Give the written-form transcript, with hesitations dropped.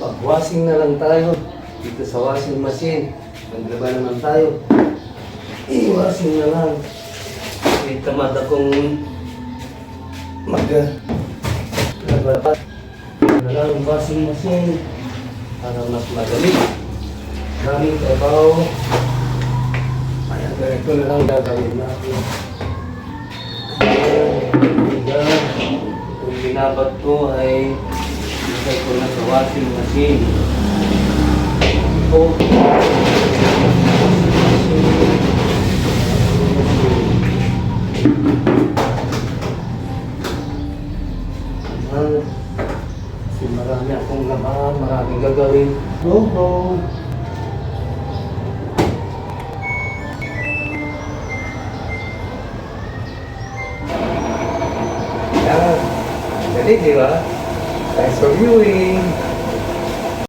Pag-washing na lang tayo. Dito sa washing machine. Maglaba naman tayo. I-washing na lang. May tamad akong maglaba na lang washing machine para mas madali. Maraming trabaho. Kaya ganito na lang gagawin natin. Kung binabat ko ay ilagay ko na sa washing machine. Kasi marami akong laban, maraming gagawin. Go! Yan. Dali, di ba? Thanks for viewing.